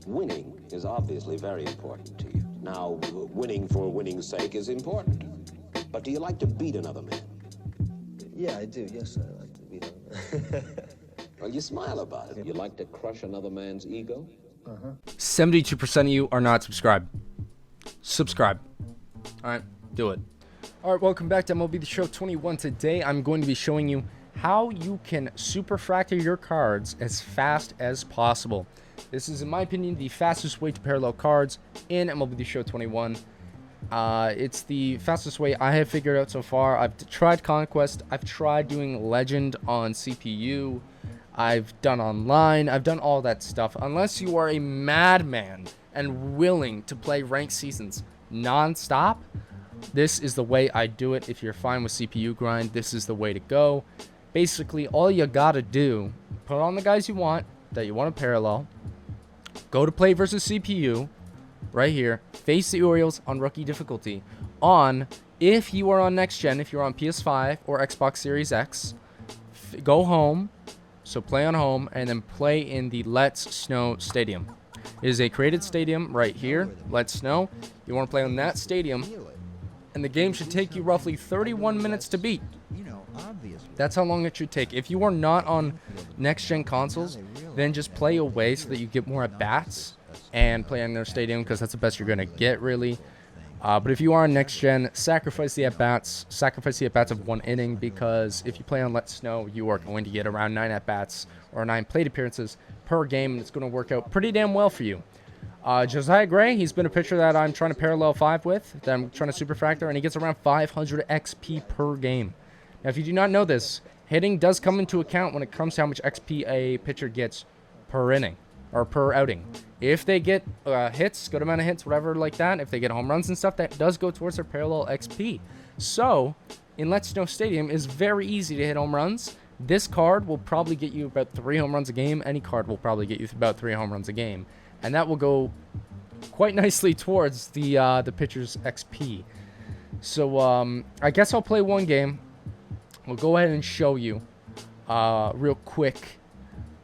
Winning is obviously very important to you. Now, winning for winning's sake is important. But do you like to beat another man? Yeah, I do. Yes, I like to beat him. Well, you smile about it. You like to crush another man's ego? 72% of you are not subscribed. Subscribe. Alright, do it. Alright, welcome back to MLB The Show 21. Today, I'm going to be showing you how you can superfractor your cards as fast as possible. This is, in my opinion, the fastest way to parallel cards in MLB The Show 21. It's the fastest way I have figured out so far. I've tried Conquest. I've tried doing Legend on CPU. I've done online. I've done all that stuff. Unless you are a madman and willing to play ranked seasons non-stop, this is the way I do it. If you're fine with CPU grind, this is the way to go. Basically, all you gotta do, put on the guys you want, that you want to parallel, go to play versus CPU, right here, face the Orioles on rookie difficulty. If you are on next gen, if you're on PS5 or Xbox Series X, go home, so play on home, and then play in the Let's Snow Stadium. It is a created stadium right here, Let's Snow. You want to play on that stadium, and the game should take you roughly 31 minutes to beat. That's how long it should take. If you are not on next-gen consoles, then just play away so that you get more at-bats and play on their stadium, because that's the best you're going to get, really. But if you are on next-gen, sacrifice the at-bats of one inning, because if you play on Let's Snow, you are going to get around 9 at-bats or 9 plate appearances per game, and it's going to work out pretty damn well for you. Josiah Gray, he's been a pitcher that I'm trying to parallel 5 with, that I'm trying to superfractor, and he gets around 500 XP per game. Now, if you do not know this, hitting does come into account when it comes to how much XP a pitcher gets per inning or per outing. If they get hits, good amount of hits, whatever like that, if they get home runs and stuff, that does go towards their parallel XP. So, in Let's Snow Stadium, it's very easy to hit home runs. This card will probably get you about 3 home runs a game. Any card will probably get you about 3 home runs a game. And that will go quite nicely towards the pitcher's XP. So, I guess I'll play one game. We'll go ahead and show you real quick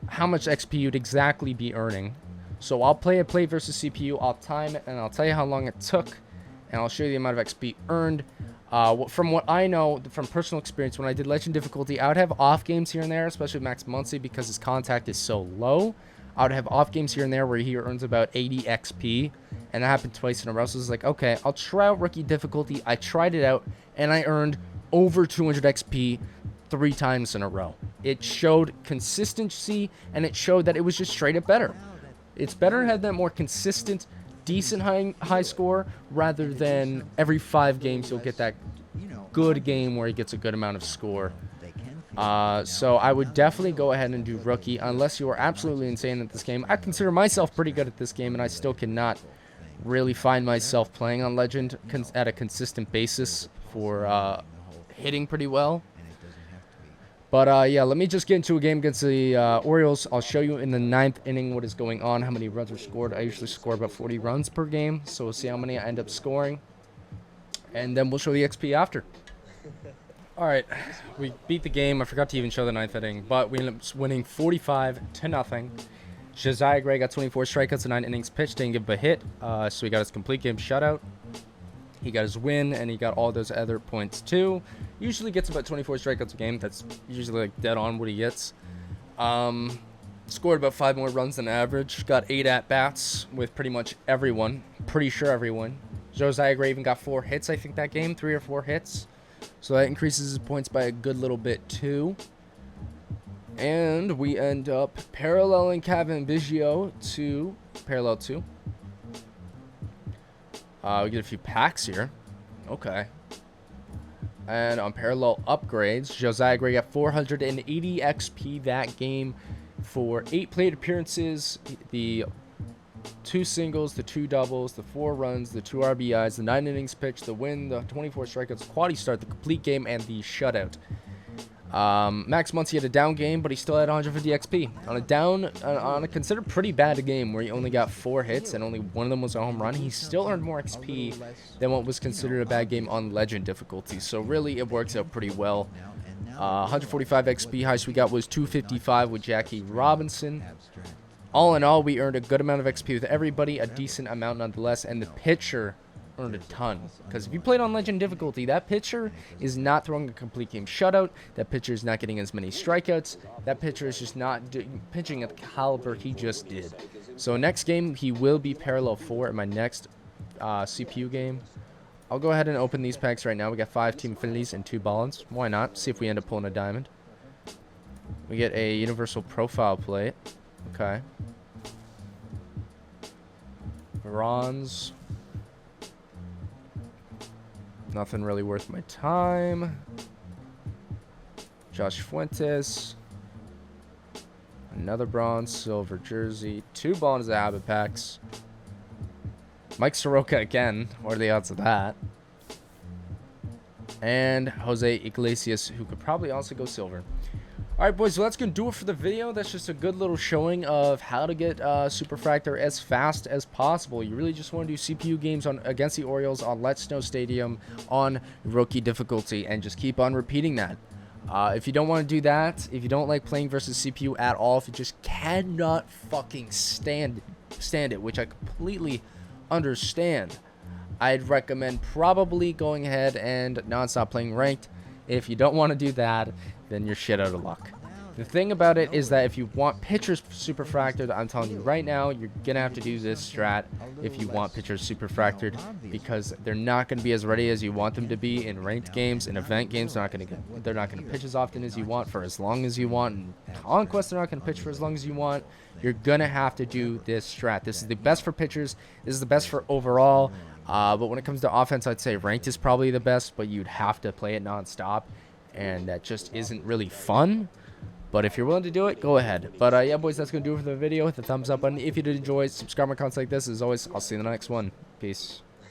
how much XP you'd exactly be earning. So I'll play a play versus CPU, I'll time it, and I'll tell you how long it took, and I'll show you the amount of XP earned. From what I know, from personal experience, when I did Legend difficulty, I would have off games here and there, especially Max Muncy, because his contact is so low. I would have off games here and there where he earns about 80 XP, and that happened twice in a row. So it's like, okay, I'll try out rookie difficulty. I tried it out, and I earned over 200 XP 3 times in a row. It showed consistency, and it showed that it was just straight up better. It's better to have that more consistent, decent high score, rather than every 5 games you'll get that good game where he gets a good amount of score. So I would definitely go ahead and do rookie, unless you are absolutely insane at this game. I consider myself pretty good at this game, and I still cannot really find myself playing on Legend at a consistent basis for hitting pretty well. But yeah, let me just get into a game against the Orioles. I'll show you in the 9th inning what is going on, how many runs are scored. I usually score about 40 runs per game, so we'll see how many I end up scoring. And then we'll show the XP after. Alright, we beat the game. I forgot to even show the 9th inning, but we ended up winning 45-0. Josiah Gray got 24 strikeouts in 9 innings pitched, didn't give a hit, so he got his complete game shutout. He got his win, and he got all those other points too. Usually gets about 24 strikeouts a game. That's usually like dead on what he gets. Scored about 5 more runs than average. Got 8 at-bats with pretty much everyone. Pretty sure everyone. Josiah Gray even got 4 hits, I think, that game. 3 or 4 hits. So that increases his points by a good little bit too. And we end up paralleling Kevin Biggio to parallel 2. We get a few packs here. Okay. And on parallel upgrades, Josiah Gray got 480 XP that game for 8 plate appearances, the 2 singles, the 2 doubles, the 4 runs, the 2 RBIs, the 9 innings pitched, the win, the 24 strikeouts, quality start, the complete game, and the shutout. Max Muncy had a down game, but he still had 150 XP. On a considered pretty bad game where he only got 4 hits and only one of them was a home run, he still earned more XP than what was considered a bad game on Legend difficulty. So really, it works out pretty well. 145 XP. Highest we got was 255 with Jackie Robinson. all in all, we earned a good amount of XP with everybody, a decent amount nonetheless, and the pitcher earned a ton. Because if you played on Legend difficulty, that pitcher is not throwing a complete game shutout. That pitcher is not getting as many strikeouts. That pitcher is just not pitching at the caliber he just did. So next game, he will be parallel 4 in my next CPU game. I'll go ahead and open these packs right now. We got 5 Team Affinities and 2 Ballons. Why not? See if we end up pulling a diamond. We get a Universal Profile plate. Okay. Bronze. Nothing really worth my time. Josh Fuentes. Another bronze, silver jersey. 2 Bonds of habit packs. Mike Soroka again. What are the odds of that? And Jose Iglesias, who could probably also go silver. Alright, boys, so that's going to do it for the video. That's just a good little showing of how to get Superfractor as fast as possible. You really just want to do CPU games against the Orioles on Let's Snow Stadium on rookie difficulty and just keep on repeating that. If you don't want to do that, if you don't like playing versus CPU at all, if you just cannot fucking stand it, which I completely understand, I'd recommend probably going ahead and non-stop playing ranked. If you don't want to do that, then you're shit out of luck. The thing about it is that if you want pitchers superfractored, I'm telling you right now, you're gonna have to do this strat if you want pitchers superfractored, because they're not gonna be as ready as you want them to be in ranked games. In event games, they're not gonna pitch as often as you want for as long as you want. In Conquest, they're not gonna pitch for as long as you want. You're gonna have to do this strat. This is the best for pitchers. This is the best for overall. But when it comes to offense, I'd say ranked is probably the best, but you'd have to play it nonstop, and that just isn't really fun. But if you're willing to do it, go ahead. But yeah, boys, that's going to do it for the video. Hit the thumbs up button if you did enjoy. Subscribe my content like this. As always, I'll see you in the next one. Peace.